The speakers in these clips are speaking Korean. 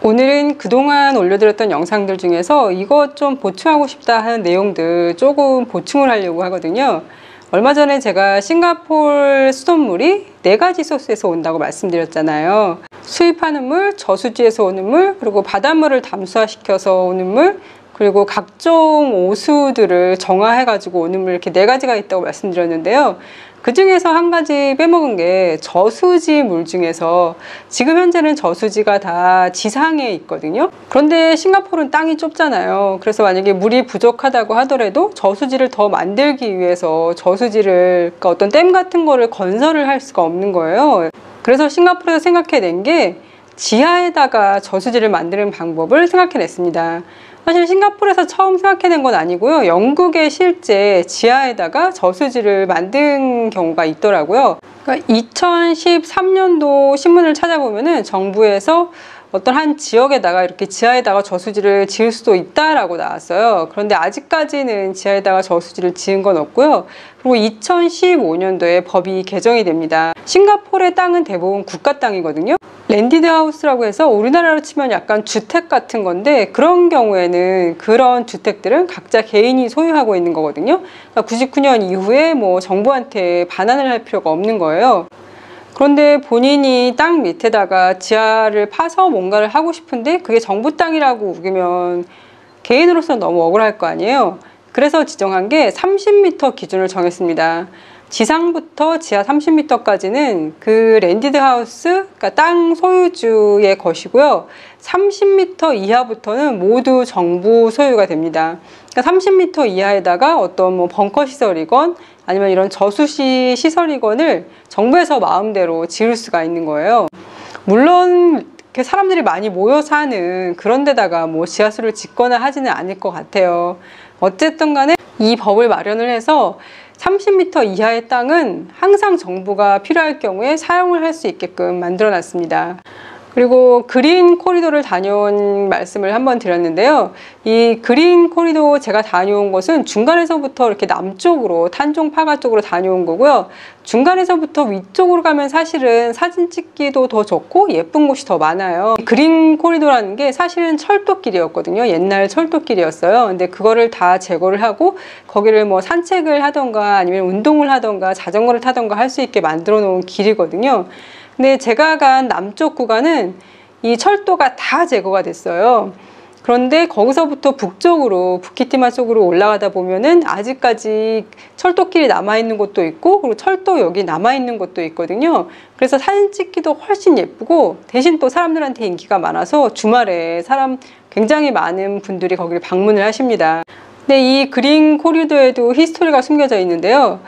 오늘은 그동안 올려드렸던 영상들 중에서 이것 좀 보충하고 싶다 하는 내용들 조금 보충을 하려고 하거든요. 얼마 전에 제가 싱가포르 수돗물이 4가지 소스에서 온다고 말씀드렸잖아요. 수입하는 물, 저수지에서 오는 물, 그리고 바닷물을 담수화시켜서 오는 물, 그리고 각종 오수들을 정화해 가지고 오는 물, 이렇게 4가지가 있다고 말씀드렸는데요. 그 중에서 한 가지 빼먹은 게 저수지 물 중에서 지금 현재는 저수지가 다 지상에 있거든요. 그런데 싱가포르는 땅이 좁잖아요. 그래서 만약에 물이 부족하다고 하더라도 저수지를 더 만들기 위해서 저수지를, 그러니까 어떤 댐 같은 거를 건설을 할 수가 없는 거예요. 그래서 싱가포르에서 생각해낸 게 지하에다가 저수지를 만드는 방법을 생각해냈습니다. 사실 싱가포르에서 처음 생각해낸 건 아니고요. 영국에 실제 지하에다가 저수지를 만든 경우가 있더라고요. 그러니까 2013년도 신문을 찾아보면은 정부에서 어떤 한 지역에다가 이렇게 지하에다가 저수지를 지을 수도 있다라고 나왔어요. 그런데 아직까지는 지하에다가 저수지를 지은 건 없고요. 그리고 2015년도에 법이 개정이 됩니다. 싱가포르의 땅은 대부분 국가 땅이거든요. 랜디드 하우스라고 해서 우리나라로 치면 약간 주택 같은 건데, 그런 경우에는 그런 주택들은 각자 개인이 소유하고 있는 거거든요. 그러니까 99년 이후에 뭐 정부한테 반환을 할 필요가 없는 거예요. 그런데 본인이 땅 밑에다가 지하를 파서 뭔가를 하고 싶은데 그게 정부 땅이라고 우기면 개인으로서 너무 억울할 거 아니에요. 그래서 지정한 게 30m 기준을 정했습니다. 지상부터 지하 30m까지는 그 랜디드 하우스, 그러니까 땅 소유주의 것이고요. 30m 이하부터는 모두 정부 소유가 됩니다. 그러니까 30m 이하에다가 어떤 뭐 벙커 시설이건 아니면 이런 저수시 시설이건을 정부에서 마음대로 지을 수가 있는 거예요. 물론 이렇게 사람들이 많이 모여 사는 그런 데다가 뭐 지하수를 짓거나 하지는 않을 것 같아요. 어쨌든 간에 이 법을 마련을 해서 30m 이하의 땅은 항상 정부가 필요할 경우에 사용을 할 수 있게끔 만들어 놨습니다. 그리고 그린 코리도를 다녀온 말씀을 한번 드렸는데요. 이 그린 코리도 제가 다녀온 곳은 중간에서부터 이렇게 남쪽으로 탄종파가 쪽으로 다녀온 거고요. 중간에서부터 위쪽으로 가면 사실은 사진 찍기도 더 좋고 예쁜 곳이 더 많아요. 그린 코리도라는 게 사실은 철도길이었거든요. 옛날 철도길이었어요. 근데 그거를 다 제거를 하고 거기를 뭐 산책을 하던가 아니면 운동을 하던가 자전거를 타던가 할 수 있게 만들어 놓은 길이거든요. 근데 제가 간 남쪽 구간은 이 철도가 다 제거가 됐어요. 그런데 거기서부터 북쪽으로, 부키티마 쪽으로 올라가다 보면은 아직까지 철도길이 남아있는 곳도 있고, 그리고 철도역이 남아있는 곳도 있거든요. 그래서 사진 찍기도 훨씬 예쁘고, 대신 또 사람들한테 인기가 많아서 주말에 굉장히 많은 분들이 거기를 방문을 하십니다. 근데 이 그린 코리도에도 히스토리가 숨겨져 있는데요.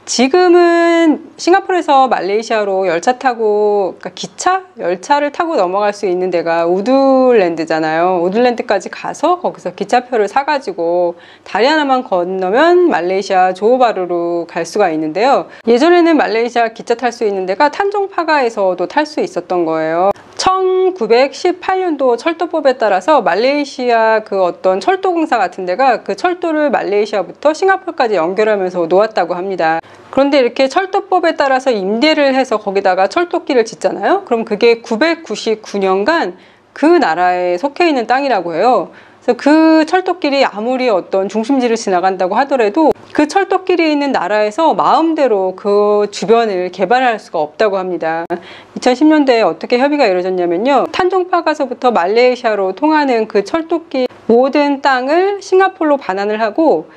지금은 싱가포르에서 말레이시아로 열차 타고, 그러니까 기차? 열차를 타고 넘어갈 수 있는 데가 우드랜드잖아요. 우드랜드까지 가서 거기서 기차표를 사가지고 다리 하나만 건너면 말레이시아 조호바루로 갈 수가 있는데요. 예전에는 말레이시아 기차 탈 수 있는 데가 탄종파가에서도 탈 수 있었던 거예요. 1918년도 철도법에 따라서 말레이시아 그 어떤 철도공사 같은 데가 그 철도를 말레이시아부터 싱가포르까지 연결하면서 놓았다고 합니다. 그런데 이렇게 철도법에 따라서 임대를 해서 거기다가 철도길을 짓잖아요. 그럼 그게 999년간 그 나라에 속해 있는 땅이라고 해요. 그래서 그 철도길이 아무리 어떤 중심지를 지나간다고 하더라도 그 철도길이 있는 나라에서 마음대로 그 주변을 개발할 수가 없다고 합니다. 2010년대에 어떻게 협의가 이루어졌냐면요. 탄종파가서부터 말레이시아로 통하는 그 철도길 모든 땅을 싱가포르로 반환을 하고,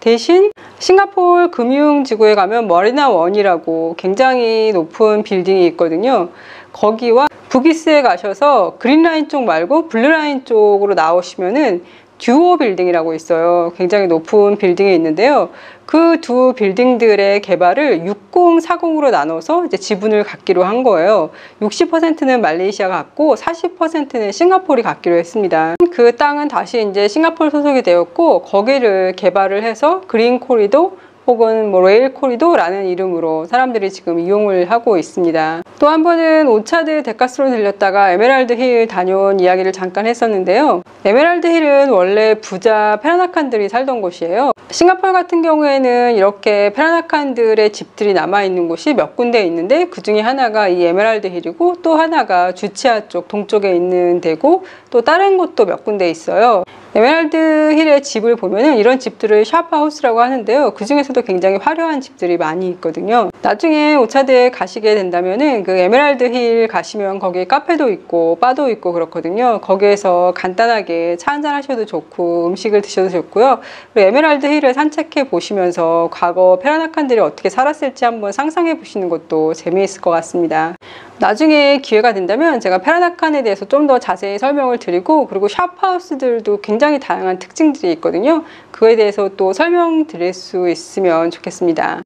대신 싱가포르 금융지구에 가면 머리나 원이라고 굉장히 높은 빌딩이 있거든요. 거기와 부기스에 가셔서 그린라인 쪽 말고 블루라인 쪽으로 나오시면은 듀오 빌딩이라고 있어요. 굉장히 높은 빌딩이 있는데요. 그 두 빌딩들의 개발을 6040으로 나눠서 이제 지분을 갖기로 한 거예요. 60%는 말레이시아가 갖고 40%는 싱가포르이 갖기로 했습니다. 그 땅은 다시 이제 싱가포르 소속이 되었고, 거기를 개발을 해서 그린 코리도 혹은 뭐 레일 코리도라는 이름으로 사람들이 지금 이용을 하고 있습니다. 또 한 번은 오차드 데카스로 들렸다가 에메랄드 힐 다녀온 이야기를 잠깐 했었는데요. 에메랄드 힐은 원래 부자 페라나칸들이 살던 곳이에요. 싱가포르 같은 경우에는 이렇게 페라나칸들의 집들이 남아있는 곳이 몇 군데 있는데 그 중에 하나가 이 에메랄드 힐이고 또 하나가 주치아 쪽 동쪽에 있는 데고 또 다른 곳도 몇 군데 있어요. 에메랄드 힐의 집을 보면은 이런 집들을 샤프하우스라고 하는데요. 그 중에서도 굉장히 화려한 집들이 많이 있거든요. 나중에 오차드에 가시게 된다면은 그 에메랄드 힐 가시면 거기 카페도 있고 바도 있고 그렇거든요. 거기에서 간단하게 차 한잔 하셔도 좋고 음식을 드셔도 좋고요. 그리고 에메랄드 힐을 산책해 보시면서 과거 페라나칸들이 어떻게 살았을지 한번 상상해 보시는 것도 재미있을 것 같습니다. 나중에 기회가 된다면 제가 페라나칸에 대해서 좀 더 자세히 설명을 드리고 그리고 샵하우스들도 굉장히 다양한 특징들이 있거든요. 그거에 대해서 또 설명드릴 수 있으면 좋겠습니다.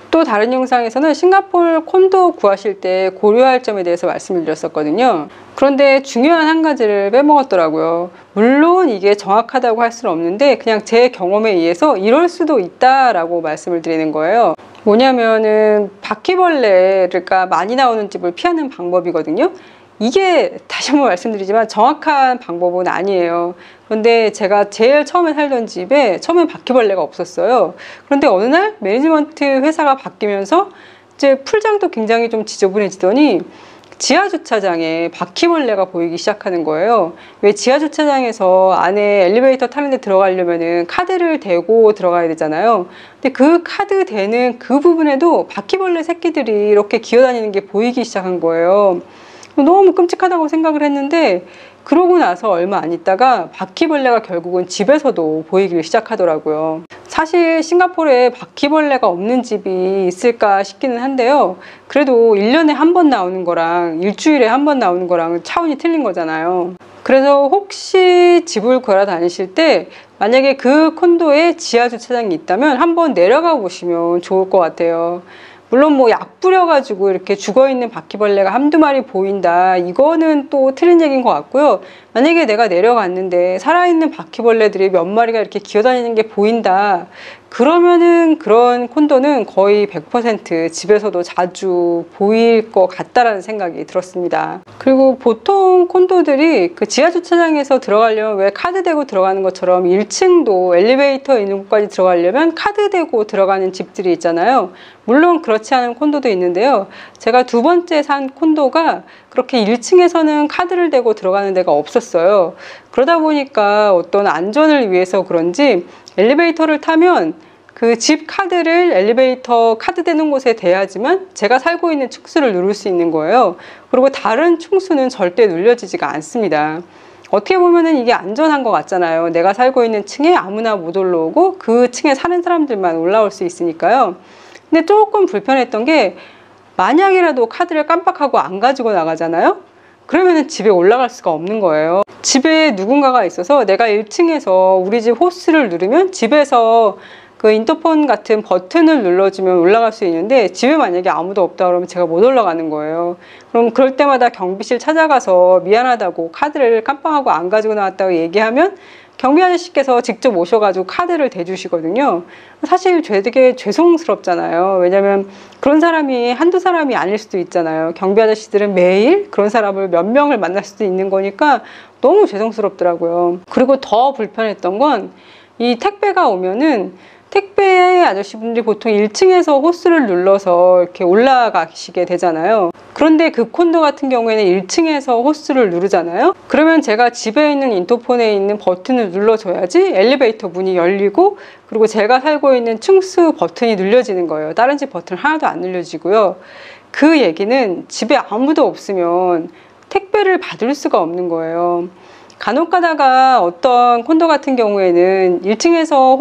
또 다른 영상에서는 싱가포르 콘도 구하실 때 고려할 점에 대해서 말씀을 드렸었거든요. 그런데 중요한 한 가지를 빼먹었더라고요. 물론 이게 정확하다고 할 수는 없는데 그냥 제 경험에 의해서 이럴 수도 있다라고 말씀을 드리는 거예요. 뭐냐면은 바퀴벌레가 많이 나오는 집을 피하는 방법이거든요. 이게 다시 한번 말씀드리지만 정확한 방법은 아니에요. 그런데 제가 제일 처음에 살던 집에 처음엔 바퀴벌레가 없었어요. 그런데 어느 날 매니지먼트 회사가 바뀌면서 이제 풀장도 굉장히 좀 지저분해지더니 지하 주차장에 바퀴벌레가 보이기 시작하는 거예요. 왜 지하 주차장에서 안에 엘리베이터 타는데 들어가려면은 카드를 대고 들어가야 되잖아요. 근데 그 카드 대는 그 부분에도 바퀴벌레 새끼들이 이렇게 기어다니는 게 보이기 시작한 거예요. 너무 끔찍하다고 생각을 했는데 그러고 나서 얼마 안 있다가 바퀴벌레가 결국은 집에서도 보이기 시작하더라고요. 사실 싱가포르에 바퀴벌레가 없는 집이 있을까 싶기는 한데요. 그래도 1년에 한 번 나오는 거랑 일주일에 한 번 나오는 거랑 차원이 틀린 거잖아요. 그래서 혹시 집을 구하러 다니실 때 만약에 그 콘도에 지하 주차장이 있다면 한번 내려가 보시면 좋을 것 같아요. 물론 뭐 약 뿌려가지고 이렇게 죽어있는 바퀴벌레가 한두 마리 보인다, 이거는 또 틀린 얘기인 것 같고요. 만약에 내가 내려갔는데 살아있는 바퀴벌레들이 몇 마리가 이렇게 기어다니는 게 보인다, 그러면은 그런 콘도는 거의 100% 집에서도 자주 보일 것 같다라는 생각이 들었습니다. 그리고 보통 콘도들이 그 지하 주차장에서 들어가려면 왜 카드 대고 들어가는 것처럼 1층도 엘리베이터 있는 곳까지 들어가려면 카드 대고 들어가는 집들이 있잖아요. 물론 그렇지 않은 콘도도 있는데요. 제가 두 번째 산 콘도가 그렇게 1층에서는 카드를 대고 들어가는 데가 없었어요. 그러다 보니까 어떤 안전을 위해서 그런지 엘리베이터를 타면 그 집 카드를 엘리베이터 카드 대는 곳에 대야지만 제가 살고 있는 층수를 누를 수 있는 거예요. 그리고 다른 층수는 절대 눌려지지가 않습니다. 어떻게 보면은 이게 안전한 것 같잖아요. 내가 살고 있는 층에 아무나 못 올라오고 그 층에 사는 사람들만 올라올 수 있으니까요. 근데 조금 불편했던 게 만약이라도 카드를 깜빡하고 안 가지고 나가잖아요. 그러면은 집에 올라갈 수가 없는 거예요. 집에 누군가가 있어서 내가 1층에서 우리 집 호스를 누르면 집에서 그 인터폰 같은 버튼을 눌러주면 올라갈 수 있는데 집에 만약에 아무도 없다 그러면 제가 못 올라가는 거예요. 그럼 그럴 때마다 경비실 찾아가서 미안하다고 카드를 깜빡하고 안 가지고 나왔다고 얘기하면 경비 아저씨께서 직접 오셔가지고 카드를 대주시거든요. 사실 되게 죄송스럽잖아요. 왜냐면 그런 사람이 한두 사람이 아닐 수도 있잖아요. 경비 아저씨들은 매일 그런 사람을 몇 명을 만날 수도 있는 거니까 너무 죄송스럽더라고요. 그리고 더 불편했던 건 이 택배가 오면은 택배 아저씨분들이 보통 1층에서 호스를 눌러서 이렇게 올라가시게 되잖아요. 그런데 그 콘도 같은 경우에는 1층에서 호스를 누르잖아요. 그러면 제가 집에 있는 인터폰에 있는 버튼을 눌러줘야지 엘리베이터 문이 열리고 그리고 제가 살고 있는 층수 버튼이 눌려지는 거예요. 다른 집 버튼 하나도 안 눌려지고요. 그 얘기는 집에 아무도 없으면 택배를 받을 수가 없는 거예요. 간혹 가다가 어떤 콘도 같은 경우에는 1층에서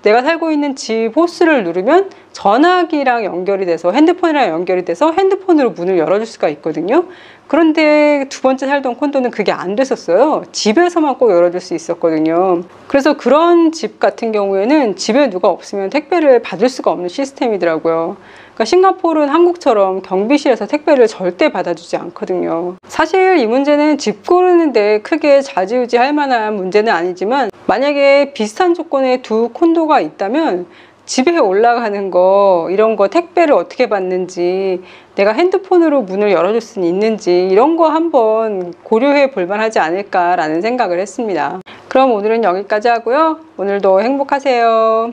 내가 살고 있는 집 호스를 누르면 전화기랑 연결이 돼서 핸드폰이랑 연결이 돼서 핸드폰으로 문을 열어줄 수가 있거든요. 그런데 두 번째 살던 콘도는 그게 안 됐었어요. 집에서만 꼭 열어줄 수 있었거든요. 그래서 그런 집 같은 경우에는 집에 누가 없으면 택배를 받을 수가 없는 시스템이더라고요. 그러니까 싱가포르는 한국처럼 경비실에서 택배를 절대 받아주지 않거든요. 사실 이 문제는 집 고르는데 크게 좌지우지할 만한 문제는 아니지만 만약에 비슷한 조건의 두 콘도가 있다면 집에 올라가는 거, 이런 거 택배를 어떻게 받는지, 내가 핸드폰으로 문을 열어줄 수 있는지, 이런 거 한번 고려해 볼 만하지 않을까라는 생각을 했습니다. 그럼 오늘은 여기까지 하고요. 오늘도 행복하세요.